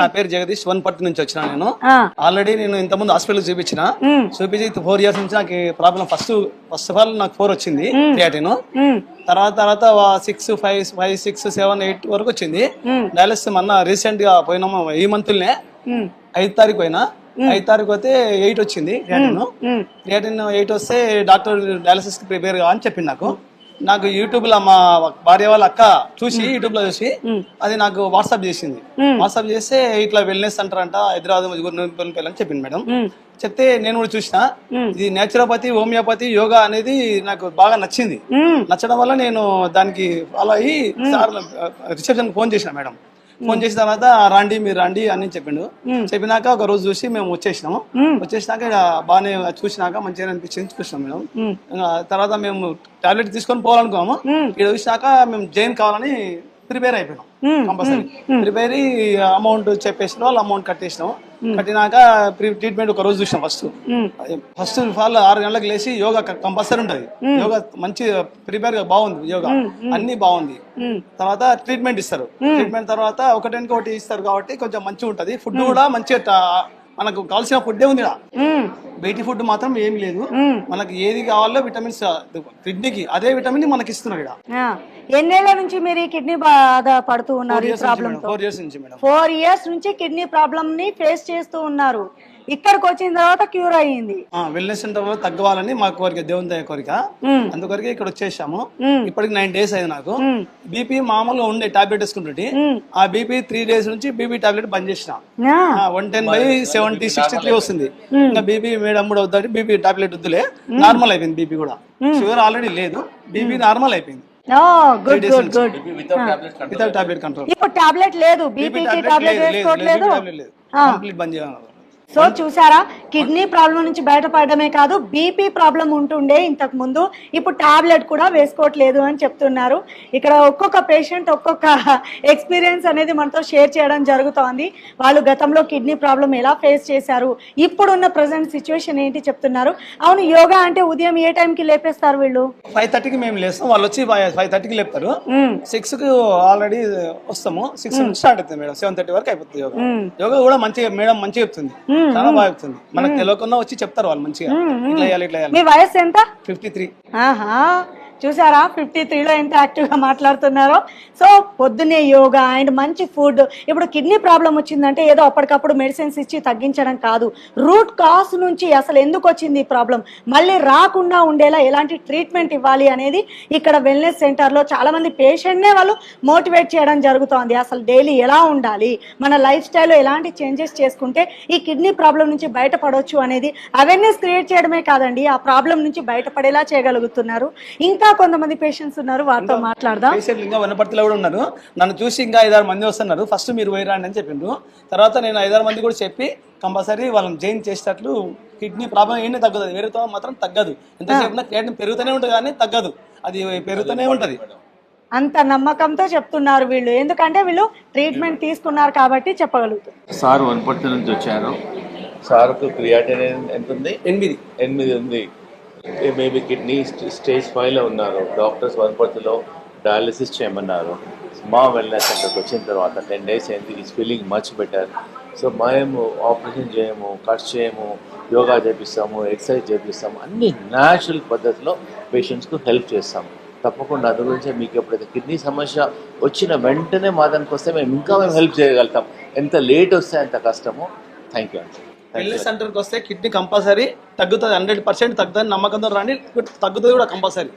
నా పేరు జగదీష్ వన్పర్తి నుంచి వచ్చిన నేను ఆల్రెడీ నేను ఇంత ముందు హాస్పిటల్ చూపించిన చూపించి 4 years నుంచి నాకు ప్రాబ్లం ఫస్ట్ ఆఫ్ ఆల్ నాకు 4 వచ్చింది క్రియాటిన్ తర్వాత 6 5 6 7 8 వరకు వచ్చింది డయాలసిస్ మొన్న రీసెంట్ గా పోయినాము ఈ మంత్లనే 5 తారీఖు పోయినా 5 తారీఖు అయితే 8 వచ్చింది క్రియాటిన్ 8 వస్తే డాక్టర్ డయాలసిస్ కి ప్రిపేర్ గా అని చెప్పింది నాకు యూట్యూబ్ లో మా భార్య వాళ్ళ అక్క చూసి యూట్యూబ్ లో చూసి అది నాకు వాట్సాప్ చేసింది వాట్సాప్ చేస్తే ఇట్లా వెల్నెస్ సెంటర్ అంట హైదరాబాద్ అని చెప్పింది మేడం చెప్తే నేను కూడా చూసిన ఇది నేచురోపతి హోమియోపతి యోగా అనేది నాకు బాగా నచ్చింది నచ్చడం వల్ల నేను దానికి ఫాలో అయ్యి సార్ రిసెప్షన్ ఫోన్ చేసిన మేడం ఫోన్ చేసిన తర్వాత రండి మీరు రండి అని చెప్పిండు చెప్పినాక ఒక రోజు చూసి మేము వచ్చేసినాక బాగానే చూసినాక మంచిగా అనిపించింది చూసినాం మేడం తర్వాత మేము టాబ్లెట్ తీసుకొని పోవాలనుకున్నాము ఇక్కడ చూసినాక మేము జైన్ కావాలని ప్రిపేర్ అయిపోయినాం కంపల్సరీ ప్రిపేర్ అమౌంట్ చెప్పేసిన వాళ్ళు అమౌంట్ కట్టేసినాం కట్టినాక ట్రీట్మెంట్ ఒక రోజు చూసినాం ఫస్ట్ ఫాల్ 6 గంటలకు లేచి యోగా కంపల్సరీ ఉంటది యోగా మంచి ప్రిపేర్ బాగుంది యోగా అన్ని బాగుంది తర్వాత ట్రీట్మెంట్ ఇస్తారు ట్రీట్మెంట్ తర్వాత ఒకటి ఇస్తారు కాబట్టి కొంచెం మంచిగా ఉంటది ఫుడ్ కూడా మంచిగా మనకు కావాల్సిన ఫుడ్డే ఉంది బయటి ఫుడ్ మాత్రం ఏమి లేదు మనకి ఏది కావాలో విటమిన్స్ కిడ్నీకి అదే విటమిన్ మనకి ఇస్తున్నారు ఇక్కడ ఎన్నేళ్ల నుంచి మీరు ఈ కిడ్నీ బాధ పడుతూ ఉన్నారు? 4 years నుంచి మేడం 4 years నుంచి కిడ్నీ ప్రాబ్లమ్ ని ఫేస్ చేస్తూ ఉన్నారు. ఇక్కడికి వచ్చిన తర్వాత క్యూర్ అయ్యింది. వెల్నెస్ సెంటర్ లో తగ్గవాలని మా కోరిక, దేవుని దయ కోరిక. అందుకొరకే ఇక్కడ వచ్చేసాము. ఇప్పటికి 9 days అయింది నాకు. బీపీ మామూలుగా ఉండే టాబ్లెట్ వేసుకుంటుంటే ఆ బీపీ 3 days నుంచి బీపీ టాబ్లెట్ బంద్ చేసిన 110/70/63 వస్తుంది. ఇంకా బీపీ మేడం కూడా వద్దంటే బీపీ టాబ్లెట్ వద్దులే, నార్మల్ అయిపోయింది. బీపీ కూడా షుగర్ ఆల్రెడీ లేదు, బీపీ నార్మల్ అయిపోయింది. Without tablet control. ఇప్పుడు టాబ్లెట్ లేదు, బీపీకి టాబ్లెట్ వేసుకోవట్లేదు, కంప్లీట్ బంద్ చేయాలి. సో చూసారా, కిడ్నీ ప్రాబ్లం నుంచి బయటపడమే కాదు, బీపీ ప్రాబ్లం ఉంటుండే ఇంతకు ముందు, ఇప్పుడు టాబ్లెట్ కూడా వేసుకోవట్లేదు అని చెప్తున్నారు. ఇక్కడ ఒక్కొక్క పేషెంట్ ఒక్కొక్క ఎక్స్పీరియన్స్ అనేది మనతో షేర్ చేయడం జరుగుతోంది. వాళ్ళు గతంలో కిడ్నీ ప్రాబ్లం ఎలా ఫేస్ చేశారు, ఇప్పుడున్న ప్రజెంట్ సిచ్యువేషన్ ఏంటి చెప్తున్నారు. అవును, యోగా అంటే ఉదయం ఏ టైంకి లేపేస్తారు వీళ్ళు? 5:30కి మేము లేస్తాం, వాళ్ళు వచ్చి 5:30కి లేపుతారు. 6కి ఆల్రెడీ వస్తాము. 6 నుంచి స్టార్ట్ అవుతుంది మేడం, 7:30 వరకు అయిపోతుంది యోగా. యోగా కూడా మంచిగా మేడం మంచిగా చెప్తుంది, చాలా బాగా చెప్తుంది. మనకు తెలియకుండా వచ్చి చెప్తారు వాళ్ళు మంచిగా, ఇట్లా చేయాలి ఇట్లా చేయాలి. మీ వయసు ఎంత? 53. చూసారా 53లో ఎంత యాక్టివ్ గా మాట్లాడుతున్నారో. సో పొద్దున్నే యోగా అండ్ మంచి ఫుడ్. ఇప్పుడు కిడ్నీ ప్రాబ్లం వచ్చిందంటే ఏదో అప్పటికప్పుడు మెడిసిన్స్ ఇచ్చి తగ్గించడం కాదు, రూట్ కాజ్ నుంచి అసలు ఎందుకు వచ్చింది ఈ ప్రాబ్లం, మళ్ళీ రాకుండా ఉండేలా ఎలాంటి ట్రీట్మెంట్ ఇవ్వాలి అనేది ఇక్కడ వెల్నెస్ సెంటర్లో చాలా మంది పేషెంట్నే వాళ్ళు మోటివేట్ చేయడం జరుగుతోంది. అసలు డైలీ ఎలా ఉండాలి, మన లైఫ్ స్టైల్లో ఎలాంటి చేంజెస్ చేసుకుంటే ఈ కిడ్నీ ప్రాబ్లం నుంచి బయటపడవచ్చు అనేది అవేర్నెస్ క్రియేట్ చేయడమే కాదండి, ఆ ప్రాబ్లం నుంచి బయటపడేలా చేయగలుగుతున్నారు. ఇంకా కొంతమంది పేషెంట్స్ ఉన్నారు, వారితో మాట్లాడదాం. పేషెంట్లు ఇంకా వనపర్తిలో కూడా ఉన్నారు. నన్ను చూసి ఇంకా 5-6 మంది వస్తున్నారు. ఫస్ట్ మీరు పోయిరండి అని చెప్పిండ్రు. తర్వాత నేను 5-6 మంది కూడా చెప్పి కంపల్సరీ వాళ్ళని జాయిన్ చేసేటట్లు. కిడ్నీ ప్రాబ్లం ఏంటి తగ్గదు, వేరేతో మాత్రం తగ్గదు. ఎంతసేపు క్రియాటిన్ పెరుగుతూనే ఉంటుంది కానీ తగ్గదు, అది పెరుగుతూనే ఉంటది. అంత నమ్మకంతో చెప్తున్నారు వీళ్ళు, ఎందుకంటే వీళ్ళు ట్రీట్మెంట్ తీసుకున్నారు కాబట్టి చెప్పగలుగుతారు. సార్ వనపర్తి నుంచి వచ్చారు. సార్కు క్రియాటిన్ ఎంత ఉంది? 8 ఉంది. మేబీ కిడ్నీ స్టేజ్ 5లో ఉన్నారు. డాక్టర్స్ వనపర్తిలో డయాలసిస్ చేయమన్నారు. మా వెల్నెస్ సెంటర్కి వచ్చిన తర్వాత 10 days అయింది. Is feeling much better. So మేము ఆపరేషన్ చేయము, ఖర్చు చేయము, యోగా చేపిస్తాము, ఎక్సర్సైజ్ చేపిస్తాము, అన్ని న్యాచురల్ పద్ధతిలో పేషెంట్స్కు హెల్ప్ చేస్తాము. తప్పకుండా అందు గురించి మీకు ఎప్పుడైతే కిడ్నీ సమస్య వచ్చిన వెంటనే మా దానికి వస్తే మేము హెల్ప్ చేయగలుగుతాం. ఎంత లేట్ వస్తే అంత కష్టము. థ్యాంక్ యూ అండి. వెల్నెస్ సెంటర్కి వస్తే కిడ్నీ కంపల్సరీ తగ్గుతుంది, 100% తగ్గుతుంది. నమ్మకంతో రండి, తగ్గుతుంది కూడా కంపల్సరీ.